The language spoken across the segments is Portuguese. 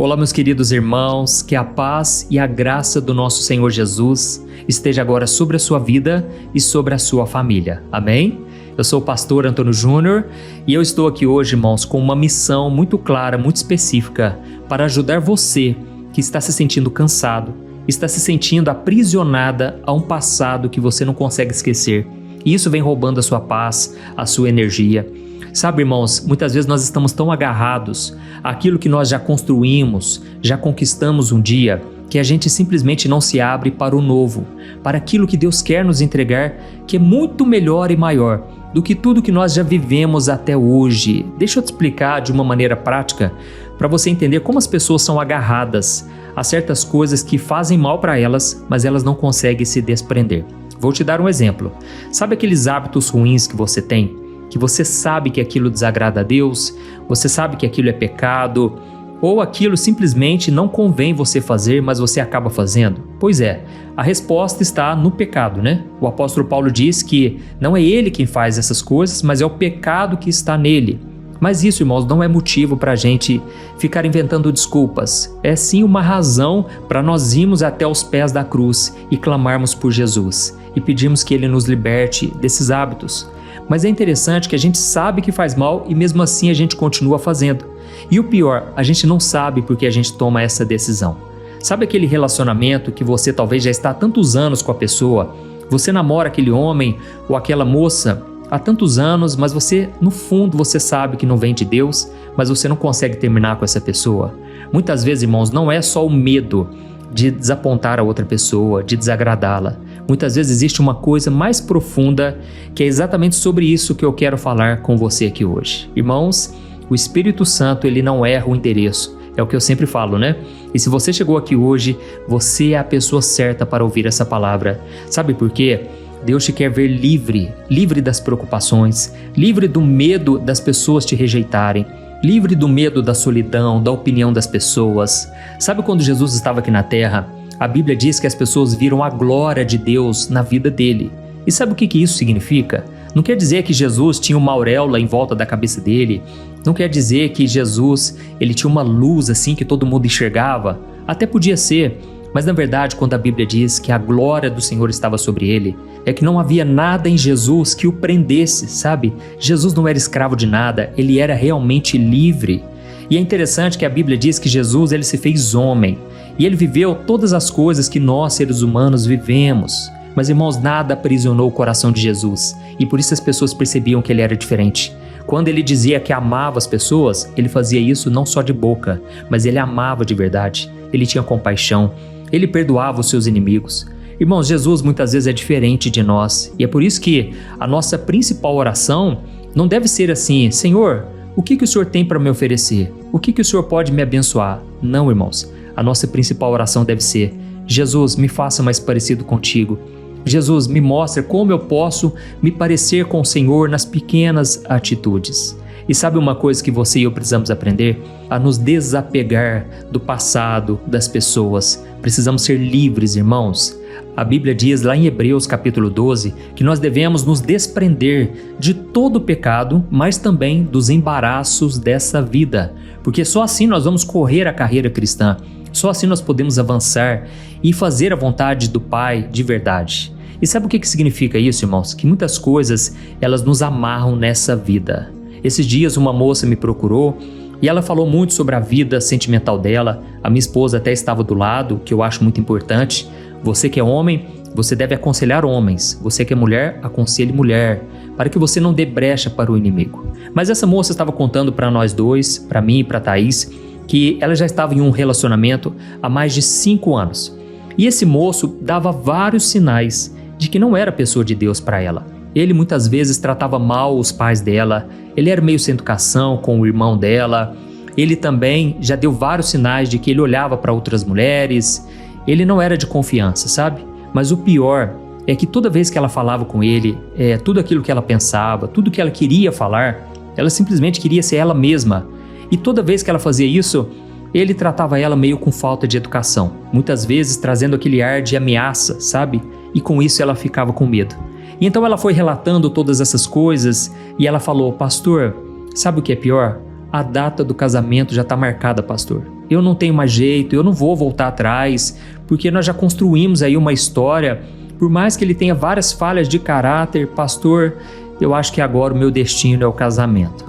Olá, meus queridos irmãos, que a paz e a graça do nosso Senhor Jesus esteja agora sobre a sua vida e sobre a sua família. Amém? Eu sou o pastor Antônio Júnior e eu estou aqui hoje, irmãos, com uma missão muito clara, muito específica para ajudar você que está se sentindo cansado, está se sentindo aprisionada a um passado que você não consegue esquecer. E isso vem roubando a sua paz, a sua energia. Sabe, irmãos, muitas vezes nós estamos tão agarrados àquilo que nós já construímos, já conquistamos um dia, que a gente simplesmente não se abre para o novo, para aquilo que Deus quer nos entregar, que é muito melhor e maior do que tudo que nós já vivemos até hoje. Deixa eu te explicar de uma maneira prática, para você entender como as pessoas são agarradas a certas coisas que fazem mal para elas, mas elas não conseguem se desprender. Vou te dar um exemplo. Sabe aqueles hábitos ruins que você tem? Que você sabe que aquilo desagrada a Deus, você sabe que aquilo é pecado, ou aquilo simplesmente não convém você fazer, mas você acaba fazendo? Pois é, a resposta está no pecado, né? O apóstolo Paulo diz que não é ele quem faz essas coisas, mas é o pecado que está nele. Mas isso, irmãos, não é motivo para a gente ficar inventando desculpas. É sim uma razão para nós irmos até os pés da cruz e clamarmos por Jesus e pedirmos que Ele nos liberte desses hábitos. Mas é interessante que a gente sabe que faz mal e mesmo assim a gente continua fazendo. E o pior, a gente não sabe por que a gente toma essa decisão. Sabe aquele relacionamento que você talvez já está há tantos anos com a pessoa? Você namora aquele homem ou aquela moça há tantos anos, mas você, no fundo, você sabe que não vem de Deus, mas você não consegue terminar com essa pessoa. Muitas vezes, irmãos, não é só o medo de desapontar a outra pessoa, de desagradá-la. Muitas vezes existe uma coisa mais profunda que é exatamente sobre isso que eu quero falar com você aqui hoje. Irmãos, o Espírito Santo, ele não erra o endereço. É o que eu sempre falo, né? E se você chegou aqui hoje, você é a pessoa certa para ouvir essa palavra. Sabe por quê? Deus te quer ver livre, livre das preocupações, livre do medo das pessoas te rejeitarem, livre do medo da solidão, da opinião das pessoas. Sabe quando Jesus estava aqui na terra? A Bíblia diz que as pessoas viram a glória de Deus na vida dele. E sabe o que isso significa? Não quer dizer que Jesus tinha uma auréola em volta da cabeça dele. Não quer dizer que Jesus ele tinha uma luz assim que todo mundo enxergava. Até podia ser. Mas na verdade, quando a Bíblia diz que a glória do Senhor estava sobre ele, é que não havia nada em Jesus que o prendesse, sabe? Jesus não era escravo de nada, ele era realmente livre. E é interessante que a Bíblia diz que Jesus ele se fez homem, e ele viveu todas as coisas que nós, seres humanos, vivemos. Mas, irmãos, nada aprisionou o coração de Jesus, e por isso as pessoas percebiam que ele era diferente. Quando ele dizia que amava as pessoas, ele fazia isso não só de boca, mas ele amava de verdade. Ele tinha compaixão, ele perdoava os seus inimigos. Irmãos, Jesus muitas vezes é diferente de nós, e é por isso que a nossa principal oração não deve ser assim: Senhor, o que o Senhor tem para me oferecer? O que o Senhor pode me abençoar? Não, irmãos, a nossa principal oração deve ser: Jesus, me faça mais parecido contigo. Jesus, me mostra como eu posso me parecer com o Senhor nas pequenas atitudes. E sabe uma coisa que você e eu precisamos aprender? A nos desapegar do passado, das pessoas. Precisamos ser livres, irmãos. A Bíblia diz lá em Hebreus capítulo 12 que nós devemos nos desprender de todo o pecado, mas também dos embaraços dessa vida. Porque só assim nós vamos correr a carreira cristã. Só assim nós podemos avançar e fazer a vontade do Pai de verdade. E sabe o que significa isso, irmãos? Que muitas coisas elas nos amarram nessa vida. Esses dias uma moça me procurou e ela falou muito sobre a vida sentimental dela. A minha esposa até estava do lado, que eu acho muito importante. Você que é homem, você deve aconselhar homens. Você que é mulher, aconselhe mulher, para que você não dê brecha para o inimigo. Mas essa moça estava contando para nós dois, para mim e para Thaís, que ela já estava em um relacionamento há mais de 5 anos. E esse moço dava vários sinais de que não era pessoa de Deus para ela. Ele muitas vezes tratava mal os pais dela, ele era meio sem educação com o irmão dela, ele também já deu vários sinais de que ele olhava para outras mulheres, ele não era de confiança, sabe? Mas o pior é que toda vez que ela falava com ele, tudo aquilo que ela pensava, tudo que ela queria falar, ela simplesmente queria ser ela mesma. E toda vez que ela fazia isso, ele tratava ela meio com falta de educação, muitas vezes trazendo aquele ar de ameaça, sabe? E com isso ela ficava com medo. E então ela foi relatando todas essas coisas e ela falou: pastor, sabe o que é pior? A data do casamento já está marcada, pastor. eu não tenho mais jeito, eu não vou voltar atrás, porque nós já construímos aí uma história. Por mais que ele tenha várias falhas de caráter, pastor, eu acho que agora o meu destino é o casamento.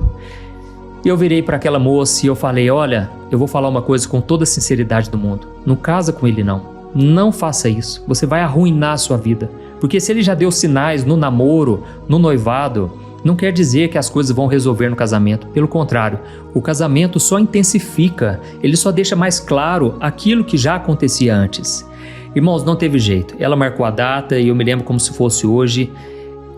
Eu virei para aquela moça e eu falei, olha, eu vou falar uma coisa com toda a sinceridade do mundo. Não casa com ele não. Não faça isso. Você vai arruinar a sua vida. Porque se ele já deu sinais no namoro, no noivado, não quer dizer que as coisas vão resolver no casamento. Pelo contrário, o casamento só intensifica. Ele só deixa mais claro aquilo que já acontecia antes. Irmãos, não teve jeito. Ela marcou a data e eu me lembro como se fosse hoje.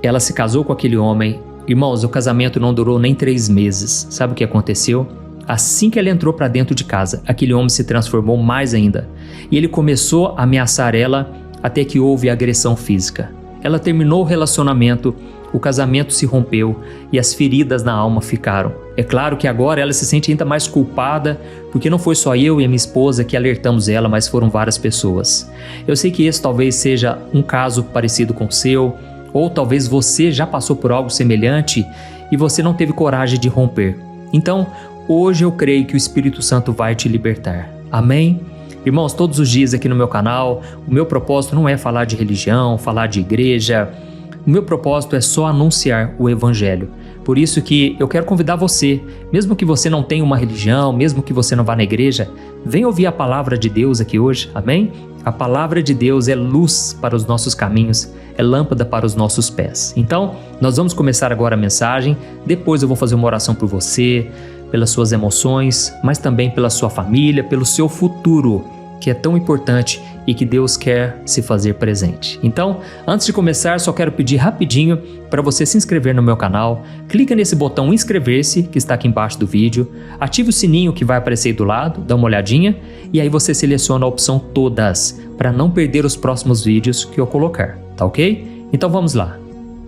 Ela se casou com aquele homem. Irmãos, o casamento não durou nem 3 meses. Sabe o que aconteceu? Assim que ela entrou para dentro de casa, aquele homem se transformou mais ainda. E ele começou a ameaçar ela até que houve agressão física. Ela terminou o relacionamento, o casamento se rompeu e as feridas na alma ficaram. É claro que agora ela se sente ainda mais culpada, porque não foi só eu e a minha esposa que alertamos ela, mas foram várias pessoas. Eu sei que esse talvez seja um caso parecido com o seu, ou talvez você já passou por algo semelhante e você não teve coragem de romper. Então, hoje eu creio que o Espírito Santo vai te libertar. Amém? Irmãos, todos os dias aqui no meu canal, o meu propósito não é falar de religião, falar de igreja. O meu propósito é só anunciar o Evangelho. Por isso que eu quero convidar você, mesmo que você não tenha uma religião, mesmo que você não vá na igreja, venha ouvir a palavra de Deus aqui hoje, amém? A palavra de Deus é luz para os nossos caminhos, é lâmpada para os nossos pés. Então, nós vamos começar agora a mensagem, depois eu vou fazer uma oração por você, pelas suas emoções, mas também pela sua família, pelo seu futuro, que é tão importante e que Deus quer se fazer presente. Então, antes de começar, só quero pedir rapidinho para você se inscrever no meu canal. Clica nesse botão inscrever-se que está aqui embaixo do vídeo, ative o sininho que vai aparecer aí do lado, dá uma olhadinha e aí você seleciona a opção todas para não perder os próximos vídeos que eu colocar, tá ok? Então vamos lá.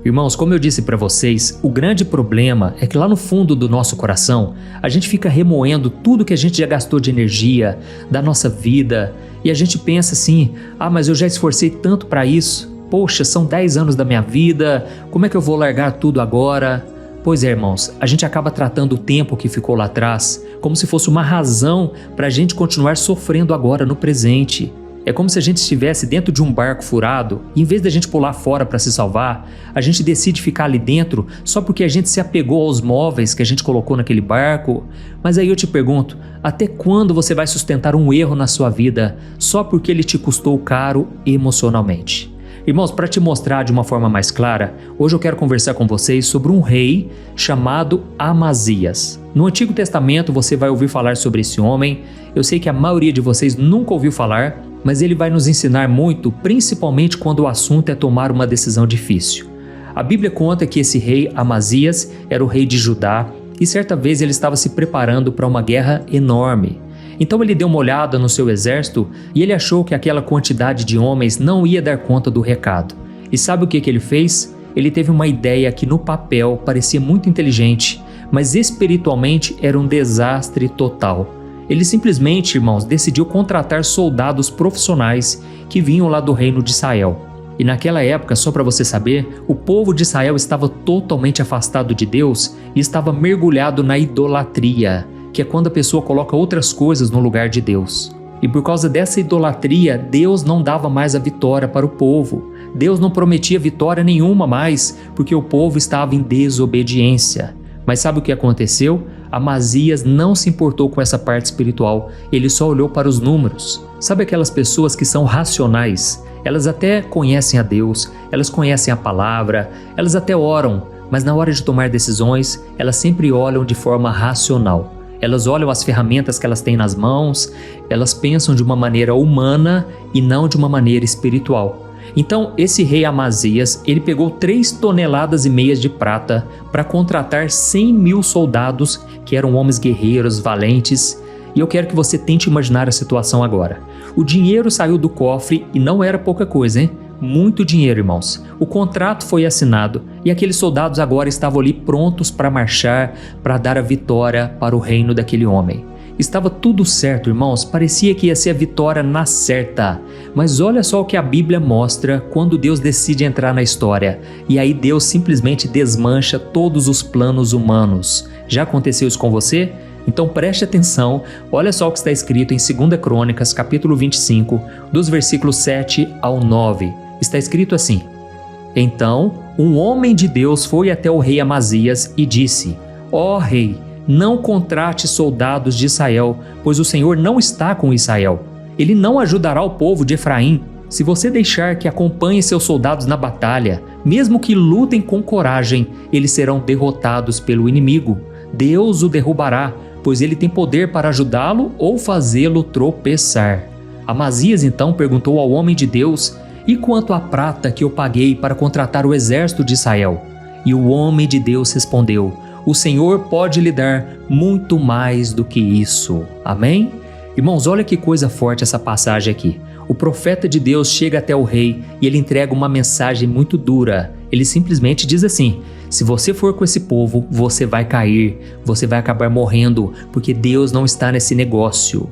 Irmãos, como eu disse para vocês, o grande problema é que lá no fundo do nosso coração, a gente fica remoendo tudo que a gente já gastou de energia, da nossa vida, e a gente pensa assim, mas eu já esforcei tanto para isso, poxa, são 10 anos da minha vida, como é que eu vou largar tudo agora? Pois é, irmãos, a gente acaba tratando o tempo que ficou lá atrás como se fosse uma razão para a gente continuar sofrendo agora no presente. É como se a gente estivesse dentro de um barco furado e em vez da gente pular fora para se salvar, a gente decide ficar ali dentro só porque a gente se apegou aos móveis que a gente colocou naquele barco. Mas aí eu te pergunto, até quando você vai sustentar um erro na sua vida só porque ele te custou caro emocionalmente? Irmãos, para te mostrar de uma forma mais clara, hoje eu quero conversar com vocês sobre um rei chamado Amazias. No Antigo Testamento você vai ouvir falar sobre esse homem. Eu sei que a maioria de vocês nunca ouviu falar, mas ele vai nos ensinar muito, principalmente quando o assunto é tomar uma decisão difícil. A Bíblia conta que esse rei Amazias era o rei de Judá e certa vez ele estava se preparando para uma guerra enorme. Então ele deu uma olhada no seu exército e ele achou que aquela quantidade de homens não ia dar conta do recado. E sabe o que ele fez? Ele teve uma ideia que no papel parecia muito inteligente, mas espiritualmente era um desastre total. Ele simplesmente, irmãos, decidiu contratar soldados profissionais que vinham lá do reino de Israel. E naquela época, só para você saber, o povo de Israel estava totalmente afastado de Deus e estava mergulhado na idolatria, que é quando a pessoa coloca outras coisas no lugar de Deus. E por causa dessa idolatria, Deus não dava mais a vitória para o povo. Deus não prometia vitória nenhuma mais, porque o povo estava em desobediência. Mas sabe o que aconteceu? Amazias não se importou com essa parte espiritual, ele só olhou para os números. Sabe aquelas pessoas que são racionais? Elas até conhecem a Deus, elas conhecem a palavra, elas até oram, mas na hora de tomar decisões, elas sempre olham de forma racional. Elas olham as ferramentas que elas têm nas mãos, elas pensam de uma maneira humana e não de uma maneira espiritual. Então, esse rei Amazias, ele pegou 3,5 toneladas de prata para contratar 100.000 soldados que eram homens guerreiros, valentes. E eu quero que você tente imaginar a situação agora. O dinheiro saiu do cofre e não era pouca coisa, hein? Muito dinheiro, irmãos. O contrato foi assinado e aqueles soldados agora estavam ali prontos para marchar, para dar a vitória para o reino daquele homem. Estava tudo certo, irmãos, parecia que ia ser a vitória na certa. Mas olha só o que a Bíblia mostra quando Deus decide entrar na história. E aí Deus simplesmente desmancha todos os planos humanos. Já aconteceu isso com você? Então preste atenção, olha só o que está escrito em 2 Crônicas, capítulo 25, dos versículos 7 ao 9. Está escrito assim: Então um homem de Deus foi até o rei Amazias e disse: Ó rei, não contrate soldados de Israel, pois o Senhor não está com Israel. Ele não ajudará o povo de Efraim. Se você deixar que acompanhe seus soldados na batalha, mesmo que lutem com coragem, eles serão derrotados pelo inimigo. Deus o derrubará, pois ele tem poder para ajudá-lo ou fazê-lo tropeçar. Amazias então perguntou ao homem de Deus: E quanto à prata que eu paguei para contratar o exército de Israel? E o homem de Deus respondeu: O Senhor pode lhe dar muito mais do que isso. Amém? Irmãos, olha que coisa forte essa passagem aqui. O profeta de Deus chega até o rei e ele entrega uma mensagem muito dura. Ele simplesmente diz assim: se você for com esse povo, você vai cair, você vai acabar morrendo, porque Deus não está nesse negócio.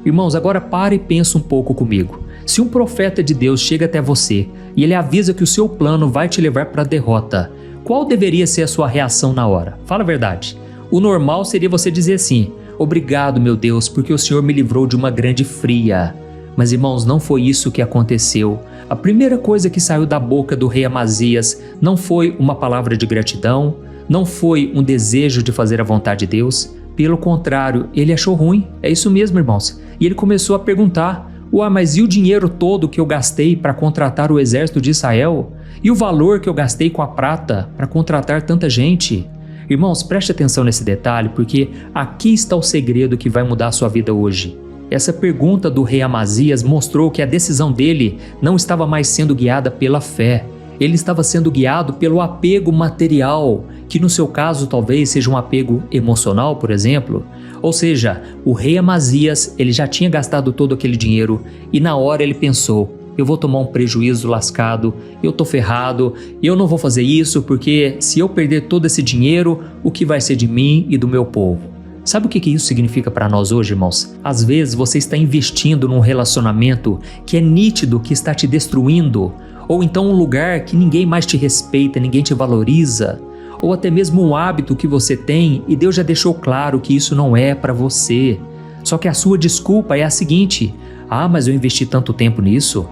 Irmãos, agora pare e pensa um pouco comigo. Se um profeta de Deus chega até você e ele avisa que o seu plano vai te levar para a derrota, qual deveria ser a sua reação na hora? Fala a verdade. O normal seria você dizer assim: obrigado, meu Deus, porque o Senhor me livrou de uma grande fria. Mas, irmãos, não foi isso que aconteceu. A primeira coisa que saiu da boca do rei Amazias não foi uma palavra de gratidão, não foi um desejo de fazer a vontade de Deus. Pelo contrário, ele achou ruim. É isso mesmo, irmãos. E ele começou a perguntar: mas e o dinheiro todo que eu gastei para contratar o exército de Israel? E o valor que eu gastei com a prata para contratar tanta gente? Irmãos, preste atenção nesse detalhe, porque aqui está o segredo que vai mudar a sua vida hoje. Essa pergunta do rei Amazias mostrou que a decisão dele não estava mais sendo guiada pela fé. Ele estava sendo guiado pelo apego material, que no seu caso talvez seja um apego emocional, por exemplo. Ou seja, o rei Amazias, ele já tinha gastado todo aquele dinheiro e na hora ele pensou: eu vou tomar um prejuízo lascado, eu tô ferrado, eu não vou fazer isso porque se eu perder todo esse dinheiro, o que vai ser de mim e do meu povo? Sabe o que isso significa para nós hoje, irmãos? Às vezes você está investindo num relacionamento que é nítido que está te destruindo, ou então um lugar que ninguém mais te respeita, ninguém te valoriza, ou até mesmo um hábito que você tem e Deus já deixou claro que isso não é para você. Só que a sua desculpa é a seguinte: mas eu investi tanto tempo nisso.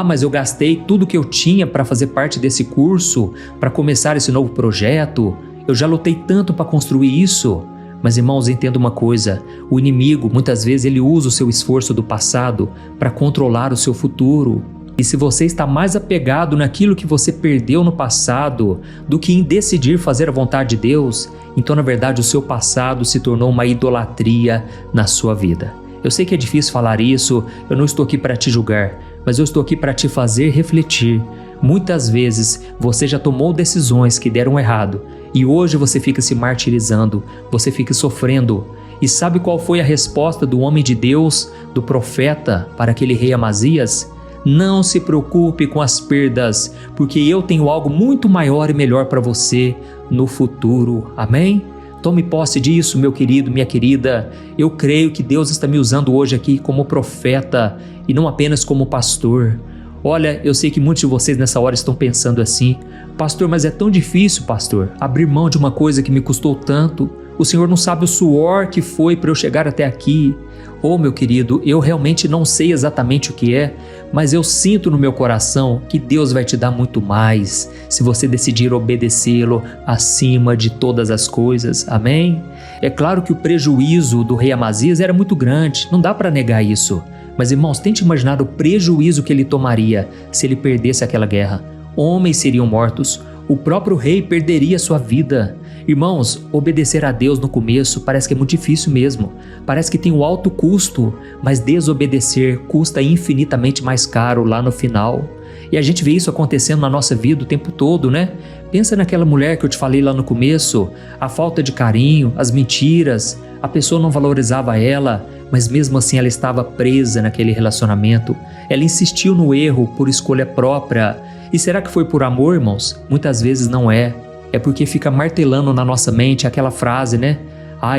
Mas eu gastei tudo que eu tinha para fazer parte desse curso, para começar esse novo projeto. Eu já lutei tanto para construir isso. Mas, irmãos, entenda uma coisa: o inimigo, muitas vezes, ele usa o seu esforço do passado para controlar o seu futuro. E se você está mais apegado naquilo que você perdeu no passado do que em decidir fazer a vontade de Deus, então, na verdade, o seu passado se tornou uma idolatria na sua vida. Eu sei que é difícil falar isso, eu não estou aqui para te julgar, mas eu estou aqui para te fazer refletir. Muitas vezes você já tomou decisões que deram errado e hoje você fica se martirizando, você fica sofrendo. E sabe qual foi a resposta do homem de Deus, do profeta, para aquele rei Amazias? Não se preocupe com as perdas, porque eu tenho algo muito maior e melhor para você no futuro. Amém? Tome posse disso, meu querido, minha querida. Eu creio que Deus está me usando hoje aqui como profeta e não apenas como pastor. Olha, eu sei que muitos de vocês nessa hora estão pensando assim: pastor, mas é tão difícil, pastor, abrir mão de uma coisa que me custou tanto. O Senhor não sabe o suor que foi para eu chegar até aqui. Meu querido, eu realmente não sei exatamente o que é, mas eu sinto no meu coração que Deus vai te dar muito mais se você decidir obedecê-lo acima de todas as coisas. Amém? É claro que o prejuízo do rei Amazias era muito grande, não dá para negar isso. Mas, irmãos, tente imaginar o prejuízo que ele tomaria se ele perdesse aquela guerra. Homens seriam mortos, o próprio rei perderia sua vida. Irmãos, obedecer a Deus no começo parece que é muito difícil mesmo. Parece que tem um alto custo, mas desobedecer custa infinitamente mais caro lá no final. E a gente vê isso acontecendo na nossa vida o tempo todo, né? Pensa naquela mulher que eu te falei lá no começo, a falta de carinho, as mentiras, a pessoa não valorizava ela, mas mesmo assim ela estava presa naquele relacionamento. Ela insistiu no erro por escolha própria. E será que foi por amor, irmãos? Muitas vezes não é. É porque fica martelando na nossa mente aquela frase, né?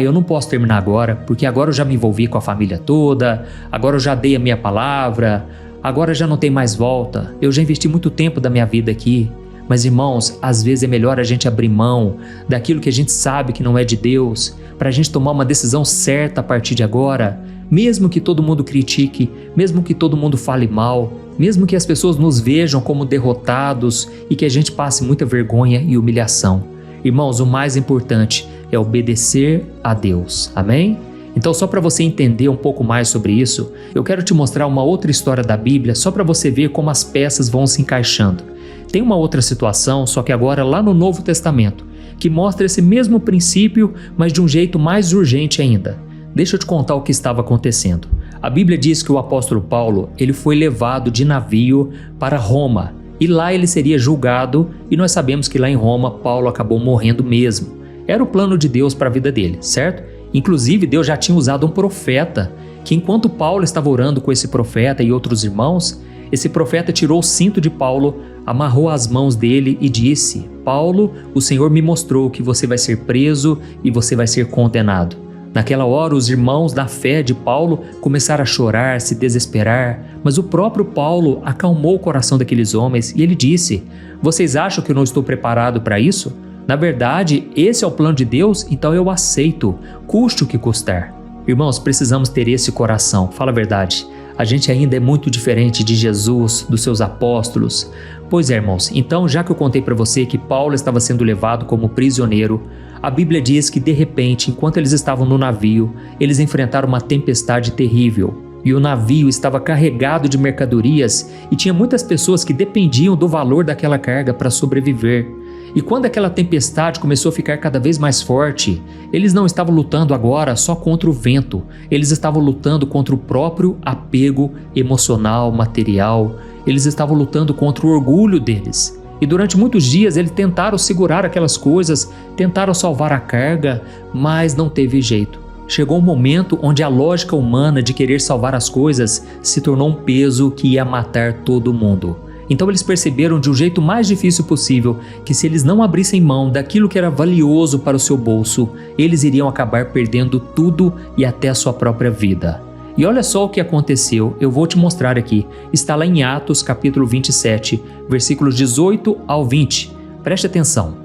Eu não posso terminar agora, porque agora eu já me envolvi com a família toda, agora eu já dei a minha palavra, agora já não tem mais volta, eu já investi muito tempo da minha vida aqui. Mas irmãos, às vezes é melhor a gente abrir mão daquilo que a gente sabe que não é de Deus, para a gente tomar uma decisão certa a partir de agora, mesmo que todo mundo critique, mesmo que todo mundo fale mal, mesmo que as pessoas nos vejam como derrotados e que a gente passe muita vergonha e humilhação. Irmãos, o mais importante é obedecer a Deus, amém? Então, só para você entender um pouco mais sobre isso, eu quero te mostrar uma outra história da Bíblia, só para você ver como as peças vão se encaixando. Tem uma outra situação, só que agora lá no Novo Testamento, que mostra esse mesmo princípio, mas de um jeito mais urgente ainda. Deixa eu te contar o que estava acontecendo. A Bíblia diz que o apóstolo Paulo, ele foi levado de navio para Roma, e lá ele seria julgado, e nós sabemos que lá em Roma, Paulo acabou morrendo mesmo. Era o plano de Deus para a vida dele, certo? Inclusive, Deus já tinha usado um profeta, que enquanto Paulo estava orando com esse profeta e outros irmãos, esse profeta tirou o cinto de Paulo, amarrou as mãos dele e disse: Paulo, o Senhor me mostrou que você vai ser preso e você vai ser condenado. Naquela hora, os irmãos da fé de Paulo começaram a chorar, se desesperar, mas o próprio Paulo acalmou o coração daqueles homens e ele disse: vocês acham que eu não estou preparado para isso? Na verdade, esse é o plano de Deus, então eu aceito, custe o que custar. Irmãos, precisamos ter esse coração, fala a verdade. A gente ainda é muito diferente de Jesus, dos seus apóstolos. Pois é, irmãos, então já que eu contei para você que Paulo estava sendo levado como prisioneiro, a Bíblia diz que de repente, enquanto eles estavam no navio, eles enfrentaram uma tempestade terrível. E o navio estava carregado de mercadorias e tinha muitas pessoas que dependiam do valor daquela carga para sobreviver. E quando aquela tempestade começou a ficar cada vez mais forte, eles não estavam lutando agora só contra o vento, eles estavam lutando contra o próprio apego emocional, material, eles estavam lutando contra o orgulho deles. E durante muitos dias eles tentaram segurar aquelas coisas, tentaram salvar a carga, mas não teve jeito. Chegou um momento onde a lógica humana de querer salvar as coisas se tornou um peso que ia matar todo mundo. Então eles perceberam de um jeito mais difícil possível que se eles não abrissem mão daquilo que era valioso para o seu bolso, eles iriam acabar perdendo tudo e até a sua própria vida. E olha só o que aconteceu, eu vou te mostrar aqui. Está lá em Atos capítulo 27, versículos 18 ao 20. Preste atenção.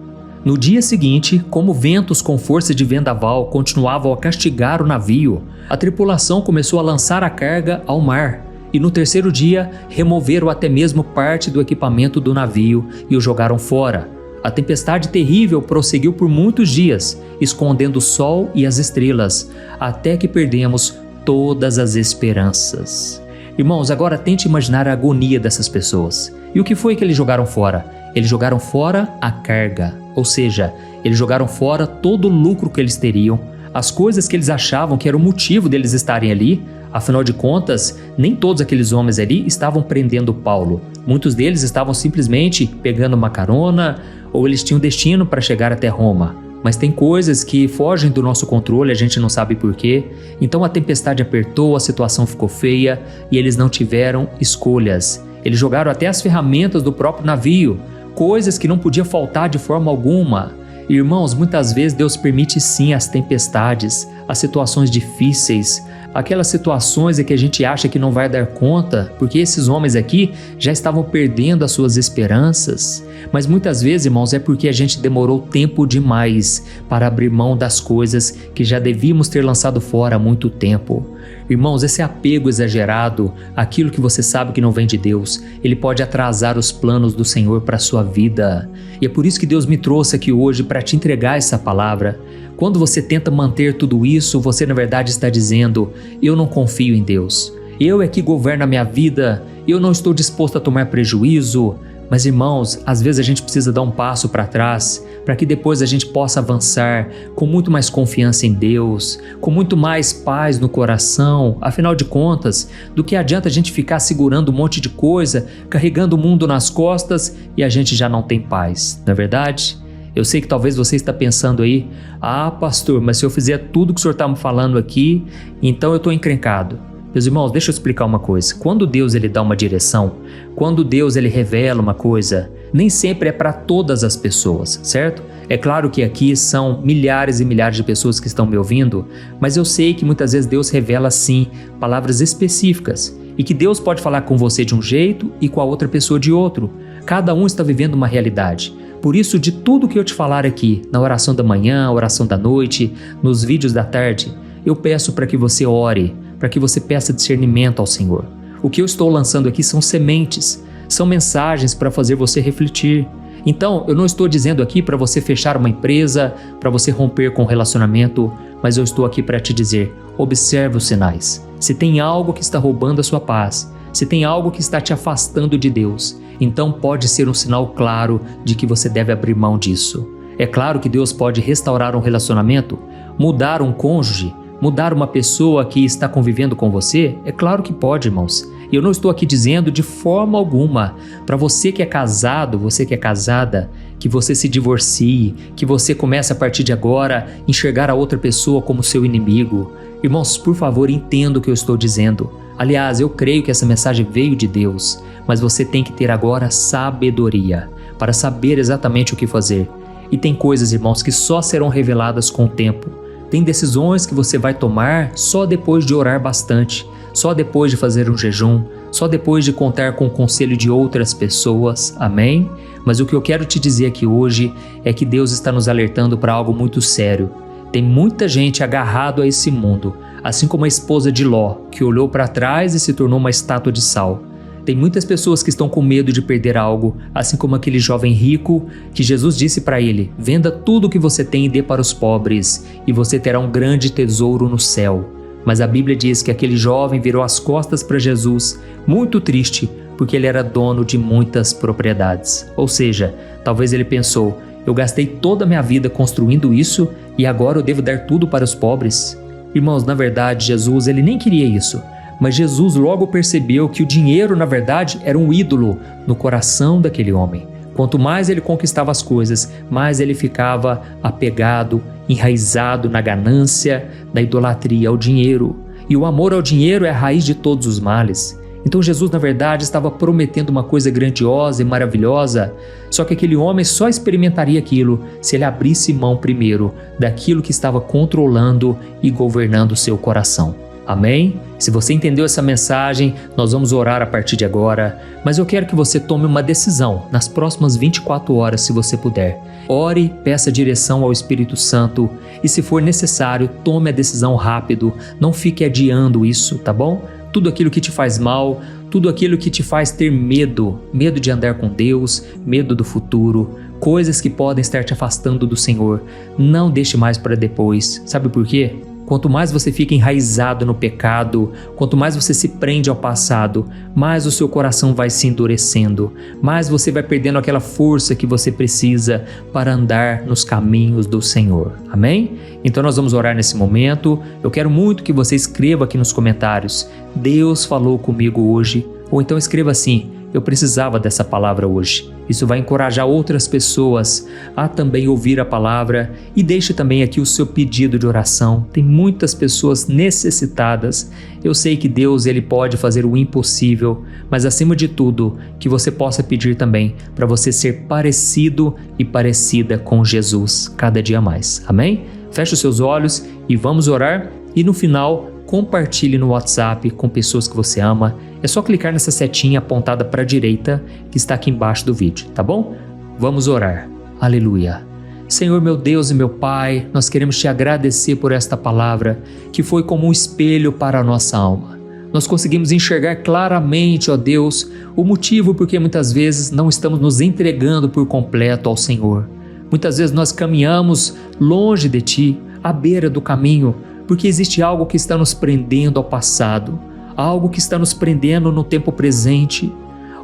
No dia seguinte, como ventos com força de vendaval continuavam a castigar o navio, a tripulação começou a lançar a carga ao mar. E no terceiro dia, removeram até mesmo parte do equipamento do navio e o jogaram fora. A tempestade terrível prosseguiu por muitos dias, escondendo o sol e as estrelas, até que perdemos todas as esperanças. Irmãos, agora tente imaginar a agonia dessas pessoas. E o que foi que eles jogaram fora? Eles jogaram fora a carga, ou seja, eles jogaram fora todo o lucro que eles teriam, as coisas que eles achavam que era o motivo deles estarem ali. Afinal de contas, nem todos aqueles homens ali estavam prendendo Paulo. Muitos deles estavam simplesmente pegando uma carona ou eles tinham destino para chegar até Roma. Mas tem coisas que fogem do nosso controle, a gente não sabe porquê. Então a tempestade apertou, a situação ficou feia e eles não tiveram escolhas. Eles jogaram até as ferramentas do próprio navio, coisas que não podia faltar de forma alguma. Irmãos, muitas vezes Deus permite sim as tempestades, as situações difíceis, aquelas situações em que a gente acha que não vai dar conta, porque esses homens aqui já estavam perdendo as suas esperanças. Mas muitas vezes, irmãos, é porque a gente demorou tempo demais para abrir mão das coisas que já devíamos ter lançado fora há muito tempo. Irmãos, esse apego exagerado, aquilo que você sabe que não vem de Deus, ele pode atrasar os planos do Senhor para a sua vida. E é por isso que Deus me trouxe aqui hoje para te entregar essa palavra. Quando você tenta manter tudo isso, você na verdade está dizendo: eu não confio em Deus. Eu é que governo a minha vida, eu não estou disposto a tomar prejuízo. Mas irmãos, às vezes a gente precisa dar um passo para trás, para que depois a gente possa avançar com muito mais confiança em Deus, com muito mais paz no coração. Afinal de contas, do que adianta a gente ficar segurando um monte de coisa, carregando o mundo nas costas e a gente já não tem paz, não é verdade? Eu sei que talvez você está pensando aí: ah, pastor, mas se eu fizer tudo que o senhor está me falando aqui, então eu estou encrencado. Meus irmãos, deixa eu explicar uma coisa. Quando Deus ele dá uma direção, quando Deus ele revela uma coisa, nem sempre é para todas as pessoas, certo? É claro que aqui são milhares e milhares de pessoas que estão me ouvindo, mas eu sei que muitas vezes Deus revela sim palavras específicas e que Deus pode falar com você de um jeito e com a outra pessoa de outro. Cada um está vivendo uma realidade. Por isso, de tudo que eu te falar aqui, na oração da manhã, oração da noite, nos vídeos da tarde, eu peço para que você ore, para que você peça discernimento ao Senhor. O que eu estou lançando aqui são sementes, são mensagens para fazer você refletir. Então, eu não estou dizendo aqui para você fechar uma empresa, para você romper com o relacionamento, mas eu estou aqui para te dizer, observe os sinais. Se tem algo que está roubando a sua paz, se tem algo que está te afastando de Deus, então pode ser um sinal claro de que você deve abrir mão disso. É claro que Deus pode restaurar um relacionamento, mudar um cônjuge, mudar uma pessoa que está convivendo com você? É claro que pode, irmãos. E eu não estou aqui dizendo de forma alguma para você que é casado, você que é casada, que você se divorcie, que você comece a partir de agora enxergar a outra pessoa como seu inimigo. Irmãos, por favor, entenda o que eu estou dizendo. Aliás, eu creio que essa mensagem veio de Deus, mas você tem que ter agora sabedoria para saber exatamente o que fazer. E tem coisas, irmãos, que só serão reveladas com o tempo. Tem decisões que você vai tomar só depois de orar bastante, só depois de fazer um jejum, só depois de contar com o conselho de outras pessoas. Amém? Mas o que eu quero te dizer aqui hoje é que Deus está nos alertando para algo muito sério. Tem muita gente agarrado a esse mundo, assim como a esposa de Ló, que olhou para trás e se tornou uma estátua de sal. Tem muitas pessoas que estão com medo de perder algo, assim como aquele jovem rico que Jesus disse para ele, venda tudo o que você tem e dê para os pobres, e você terá um grande tesouro no céu. Mas a Bíblia diz que aquele jovem virou as costas para Jesus, muito triste, porque ele era dono de muitas propriedades. Ou seja, talvez ele pensou, eu gastei toda a minha vida construindo isso e agora eu devo dar tudo para os pobres? Irmãos, na verdade, Jesus ele nem queria isso. Mas Jesus logo percebeu que o dinheiro, na verdade, era um ídolo no coração daquele homem. Quanto mais ele conquistava as coisas, mais ele ficava apegado, enraizado na ganância, na idolatria ao dinheiro. E o amor ao dinheiro é a raiz de todos os males. Então Jesus, na verdade, estava prometendo uma coisa grandiosa e maravilhosa, só que aquele homem só experimentaria aquilo se ele abrisse mão primeiro daquilo que estava controlando e governando o seu coração. Amém? Se você entendeu essa mensagem, nós vamos orar a partir de agora, mas eu quero que você tome uma decisão nas próximas 24 horas, se você puder. Ore, peça direção ao Espírito Santo e, se for necessário, tome a decisão rápido, não fique adiando isso, tá bom? Tudo aquilo que te faz mal, tudo aquilo que te faz ter medo de andar com Deus, medo do futuro, coisas que podem estar te afastando do Senhor, não deixe mais para depois. Sabe por quê? Quanto mais você fica enraizado no pecado, quanto mais você se prende ao passado, mais o seu coração vai se endurecendo, mais você vai perdendo aquela força que você precisa para andar nos caminhos do Senhor. Amém? Então nós vamos orar nesse momento. Eu quero muito que você escreva aqui nos comentários, Deus falou comigo hoje, ou então escreva assim, eu precisava dessa palavra hoje. Isso vai encorajar outras pessoas a também ouvir a palavra e deixe também aqui o seu pedido de oração. Tem muitas pessoas necessitadas. Eu sei que Deus ele pode fazer o impossível, mas acima de tudo, que você possa pedir também para você ser parecido e parecida com Jesus cada dia mais. Amém? Feche os seus olhos e vamos orar e no final compartilhe no WhatsApp com pessoas que você ama. É só clicar nessa setinha apontada para a direita que está aqui embaixo do vídeo, tá bom? Vamos orar. Aleluia. Senhor meu Deus e meu Pai, nós queremos te agradecer por esta palavra que foi como um espelho para a nossa alma. Nós conseguimos enxergar claramente, ó Deus, o motivo por que muitas vezes não estamos nos entregando por completo ao Senhor. Muitas vezes nós caminhamos longe de Ti, à beira do caminho, porque existe algo que está nos prendendo ao passado, algo que está nos prendendo no tempo presente.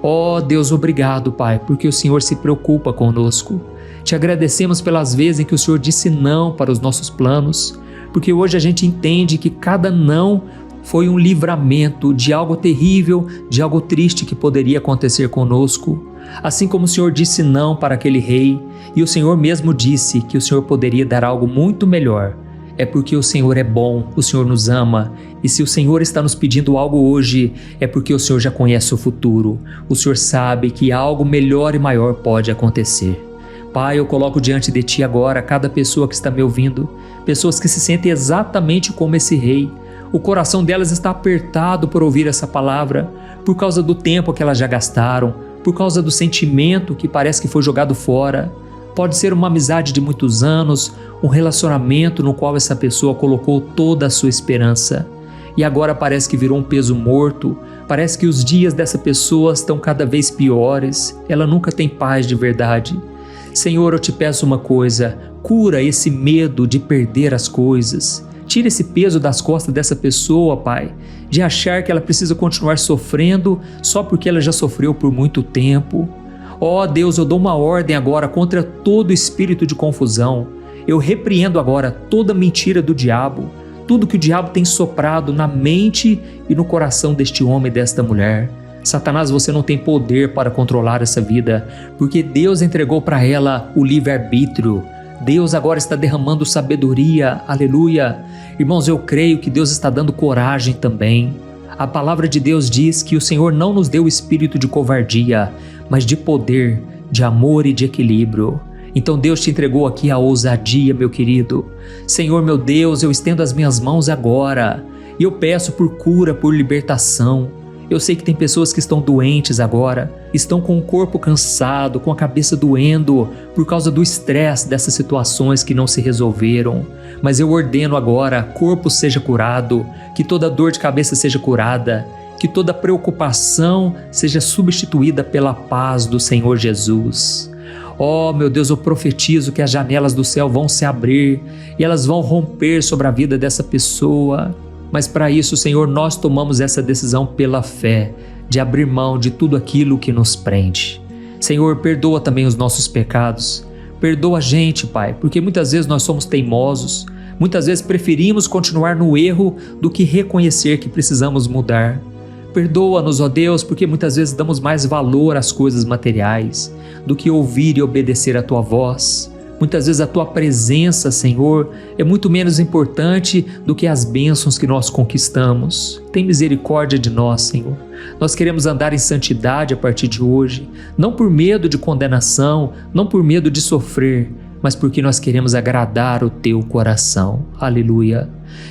Ó Deus, obrigado, Pai, porque o Senhor se preocupa conosco. Te agradecemos pelas vezes em que o Senhor disse não para os nossos planos, porque hoje a gente entende que cada não foi um livramento de algo terrível, de algo triste que poderia acontecer conosco. Assim como o Senhor disse não para aquele rei, e o Senhor mesmo disse que o Senhor poderia dar algo muito melhor, é porque o Senhor é bom, o Senhor nos ama, e se o Senhor está nos pedindo algo hoje, é porque o Senhor já conhece o futuro, o Senhor sabe que algo melhor e maior pode acontecer. Pai, eu coloco diante de Ti agora cada pessoa que está me ouvindo, pessoas que se sentem exatamente como esse rei. O coração delas está apertado por ouvir essa palavra, por causa do tempo que elas já gastaram, por causa do sentimento que parece que foi jogado fora. Pode ser uma amizade de muitos anos, um relacionamento no qual essa pessoa colocou toda a sua esperança. E agora parece que virou um peso morto, parece que os dias dessa pessoa estão cada vez piores, ela nunca tem paz de verdade. Senhor, eu te peço uma coisa, cura esse medo de perder as coisas. Tira esse peso das costas dessa pessoa, Pai, de achar que ela precisa continuar sofrendo só porque ela já sofreu por muito tempo. Ó Deus, eu dou uma ordem agora contra todo espírito de confusão. Eu repreendo agora toda mentira do diabo, tudo que o diabo tem soprado na mente e no coração deste homem e desta mulher. Satanás, você não tem poder para controlar essa vida, porque Deus entregou para ela o livre-arbítrio. Deus agora está derramando sabedoria, aleluia. Irmãos, eu creio que Deus está dando coragem também. A palavra de Deus diz que o Senhor não nos deu o espírito de covardia, mas de poder, de amor e de equilíbrio. Então Deus te entregou aqui a ousadia, meu querido. Senhor, meu Deus, eu estendo as minhas mãos agora e eu peço por cura, por libertação. Eu sei que tem pessoas que estão doentes agora, estão com o corpo cansado, com a cabeça doendo, por causa do estresse dessas situações que não se resolveram. Mas eu ordeno agora, corpo seja curado, que toda dor de cabeça seja curada, que toda preocupação seja substituída pela paz do Senhor Jesus. Oh, meu Deus, eu profetizo que as janelas do céu vão se abrir e elas vão romper sobre a vida dessa pessoa. Mas para isso, Senhor, nós tomamos essa decisão pela fé, de abrir mão de tudo aquilo que nos prende. Senhor, perdoa também os nossos pecados. Perdoa a gente, Pai, porque muitas vezes nós somos teimosos, muitas vezes preferimos continuar no erro do que reconhecer que precisamos mudar. Perdoa-nos, ó Deus, porque muitas vezes damos mais valor às coisas materiais do que ouvir e obedecer a Tua voz. Muitas vezes a Tua presença, Senhor, é muito menos importante do que as bênçãos que nós conquistamos. Tem misericórdia de nós, Senhor. Nós queremos andar em santidade a partir de hoje, não por medo de condenação, não por medo de sofrer, mas porque nós queremos agradar o Teu coração. Aleluia.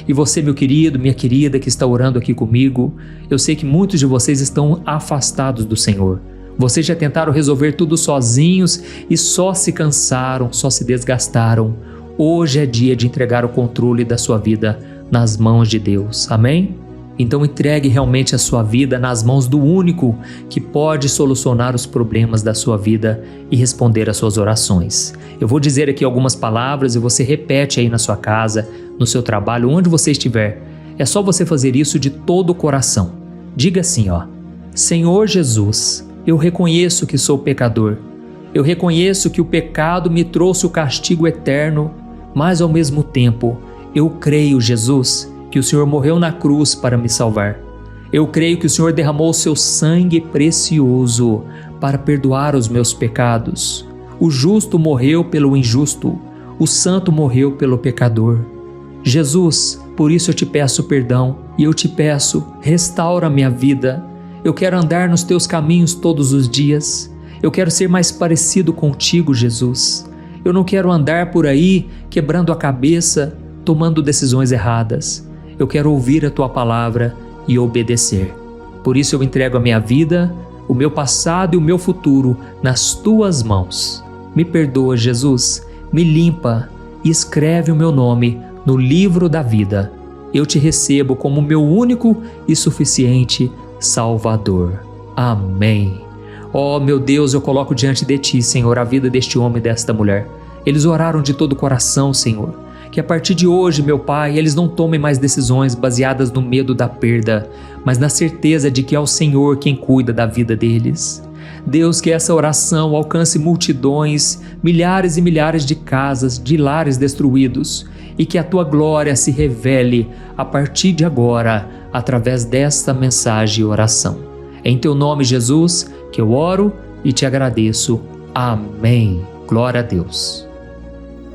E você, meu querido, minha querida que está orando aqui comigo, eu sei que muitos de vocês estão afastados do Senhor. Vocês já tentaram resolver tudo sozinhos e só se cansaram, só se desgastaram. Hoje é dia de entregar o controle da sua vida nas mãos de Deus. Amém? Então entregue realmente a sua vida nas mãos do único que pode solucionar os problemas da sua vida e responder às suas orações. Eu vou dizer aqui algumas palavras e você repete aí na sua casa, no seu trabalho, onde você estiver. É só você fazer isso de todo o coração. Diga assim, ó: Senhor Jesus, eu reconheço que sou pecador. Eu reconheço que o pecado me trouxe o castigo eterno, mas ao mesmo tempo, eu creio, Jesus, que o Senhor morreu na cruz para me salvar. Eu creio que o Senhor derramou o seu sangue precioso para perdoar os meus pecados. O justo morreu pelo injusto, o santo morreu pelo pecador. Jesus, por isso eu te peço perdão e eu te peço, restaura minha vida. Eu quero andar nos teus caminhos todos os dias. Eu quero ser mais parecido contigo, Jesus. Eu não quero andar por aí quebrando a cabeça, tomando decisões erradas. Eu quero ouvir a tua palavra e obedecer. Por isso eu entrego a minha vida, o meu passado e o meu futuro nas tuas mãos. Me perdoa, Jesus, me limpa e escreve o meu nome no livro da vida. Eu te recebo como meu único e suficiente Salvador. Amém. Oh, meu Deus, eu coloco diante de Ti, Senhor, a vida deste homem e desta mulher. Eles oraram de todo o coração, Senhor. Que a partir de hoje, meu Pai, eles não tomem mais decisões baseadas no medo da perda, mas na certeza de que é o Senhor quem cuida da vida deles. Deus, que essa oração alcance multidões, milhares e milhares de casas, de lares destruídos, e que a Tua glória se revele a partir de agora, através desta mensagem e oração. Em Teu nome, Jesus, que eu oro e te agradeço. Amém. Glória a Deus.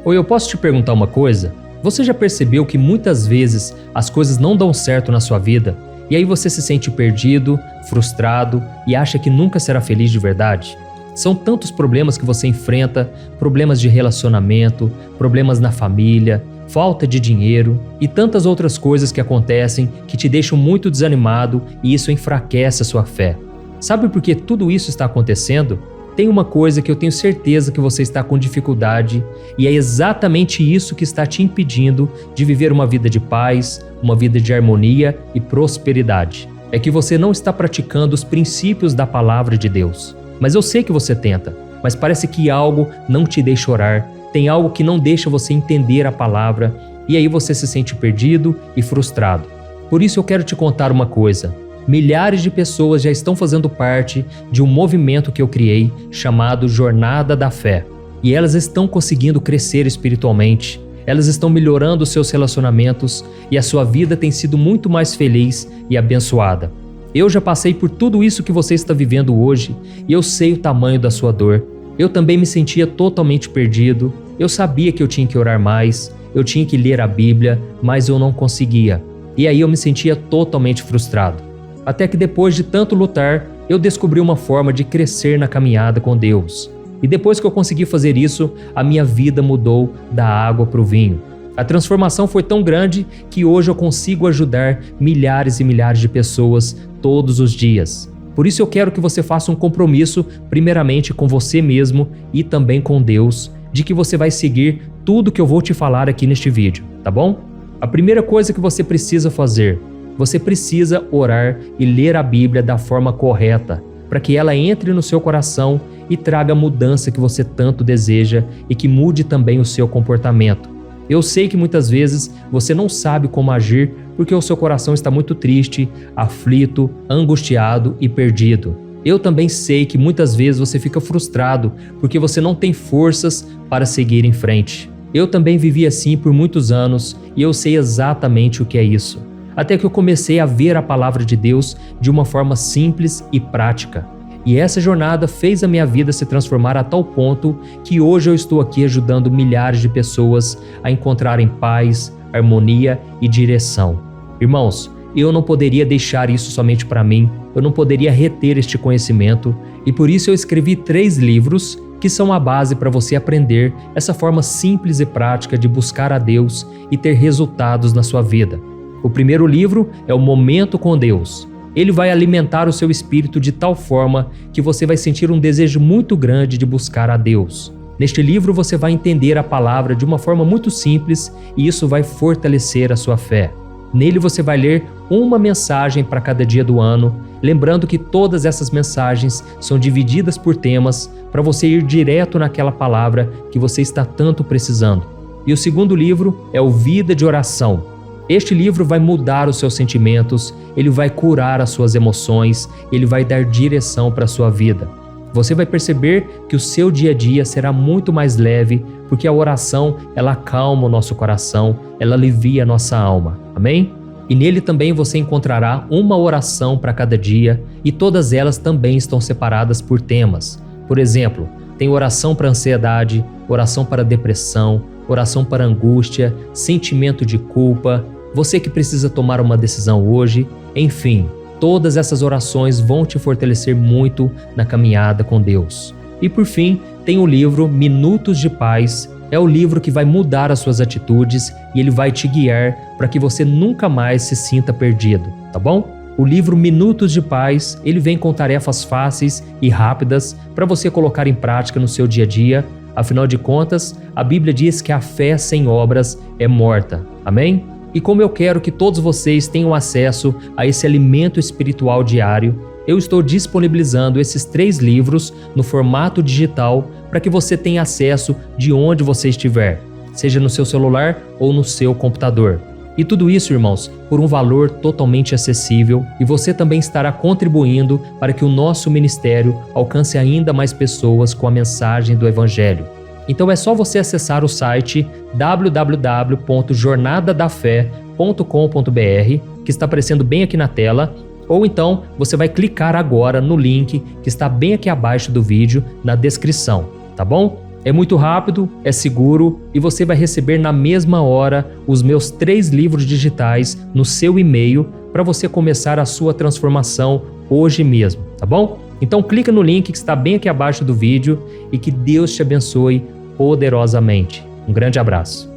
Oi, eu posso te perguntar uma coisa? Você já percebeu que muitas vezes as coisas não dão certo na sua vida e aí você se sente perdido, frustrado e acha que nunca será feliz de verdade? São tantos problemas que você enfrenta, problemas de relacionamento, problemas na família, falta de dinheiro e tantas outras coisas que acontecem que te deixam muito desanimado e isso enfraquece a sua fé. Sabe por que tudo isso está acontecendo? Tem uma coisa que eu tenho certeza que você está com dificuldade e é exatamente isso que está te impedindo de viver uma vida de paz, uma vida de harmonia e prosperidade. É que você não está praticando os princípios da palavra de Deus. Mas eu sei que você tenta, mas parece que algo não te deixa orar, tem algo que não deixa você entender a palavra e aí você se sente perdido e frustrado. Por isso eu quero te contar uma coisa. Milhares de pessoas já estão fazendo parte de um movimento que eu criei chamado Jornada da Fé. E elas estão conseguindo crescer espiritualmente, elas estão melhorando os seus relacionamentos e a sua vida tem sido muito mais feliz e abençoada. Eu já passei por tudo isso que você está vivendo hoje e eu sei o tamanho da sua dor. Eu também me sentia totalmente perdido, eu sabia que eu tinha que orar mais, eu tinha que ler a Bíblia, mas eu não conseguia. E aí eu me sentia totalmente frustrado. Até que depois de tanto lutar, eu descobri uma forma de crescer na caminhada com Deus. E depois que eu consegui fazer isso, a minha vida mudou da água para o vinho. A transformação foi tão grande que hoje eu consigo ajudar milhares e milhares de pessoas todos os dias. Por isso eu quero que você faça um compromisso, primeiramente com você mesmo e também com Deus, de que você vai seguir tudo que eu vou te falar aqui neste vídeo, tá bom? A primeira coisa que você precisa fazer, você precisa orar e ler a Bíblia da forma correta, para que ela entre no seu coração e traga a mudança que você tanto deseja e que mude também o seu comportamento. Eu sei que muitas vezes você não sabe como agir porque o seu coração está muito triste, aflito, angustiado e perdido. Eu também sei que muitas vezes você fica frustrado porque você não tem forças para seguir em frente. Eu também vivi assim por muitos anos e eu sei exatamente o que é isso. Até que eu comecei a ver a palavra de Deus de uma forma simples e prática. E essa jornada fez a minha vida se transformar a tal ponto que hoje eu estou aqui ajudando milhares de pessoas a encontrarem paz, harmonia e direção. Irmãos, eu não poderia deixar isso somente para mim, eu não poderia reter este conhecimento e por isso eu escrevi 3 livros que são a base para você aprender essa forma simples e prática de buscar a Deus e ter resultados na sua vida. O primeiro livro é o Momento com Deus. Ele vai alimentar o seu espírito de tal forma que você vai sentir um desejo muito grande de buscar a Deus. Neste livro você vai entender a palavra de uma forma muito simples e isso vai fortalecer a sua fé. Nele você vai ler uma mensagem para cada dia do ano, lembrando que todas essas mensagens são divididas por temas para você ir direto naquela palavra que você está tanto precisando. E o segundo livro é o Vida de Oração. Este livro vai mudar os seus sentimentos, ele vai curar as suas emoções, ele vai dar direção para a sua vida. Você vai perceber que o seu dia a dia será muito mais leve, porque a oração, ela acalma o nosso coração, ela alivia a nossa alma. Amém? E nele também você encontrará uma oração para cada dia e todas elas também estão separadas por temas. Por exemplo, tem oração para ansiedade, oração para depressão, oração para angústia, sentimento de culpa, você que precisa tomar uma decisão hoje, enfim, todas essas orações vão te fortalecer muito na caminhada com Deus. E por fim, tem o livro Minutos de Paz, é o livro que vai mudar as suas atitudes e ele vai te guiar para que você nunca mais se sinta perdido, tá bom? O livro Minutos de Paz, ele vem com tarefas fáceis e rápidas para você colocar em prática no seu dia a dia. Afinal de contas, a Bíblia diz que a fé sem obras é morta. Amém? E como eu quero que todos vocês tenham acesso a esse alimento espiritual diário, eu estou disponibilizando esses 3 livros no formato digital para que você tenha acesso de onde você estiver, seja no seu celular ou no seu computador. E tudo isso, irmãos, por um valor totalmente acessível e você também estará contribuindo para que o nosso ministério alcance ainda mais pessoas com a mensagem do Evangelho. Então é só você acessar o site www.jornadadafé.com.br, que está aparecendo bem aqui na tela, ou então você vai clicar agora no link que está bem aqui abaixo do vídeo, na descrição, tá bom? É muito rápido, é seguro e você vai receber na mesma hora os meus 3 livros digitais no seu e-mail para você começar a sua transformação hoje mesmo, tá bom? Então clica no link que está bem aqui abaixo do vídeo e que Deus te abençoe poderosamente. Um grande abraço.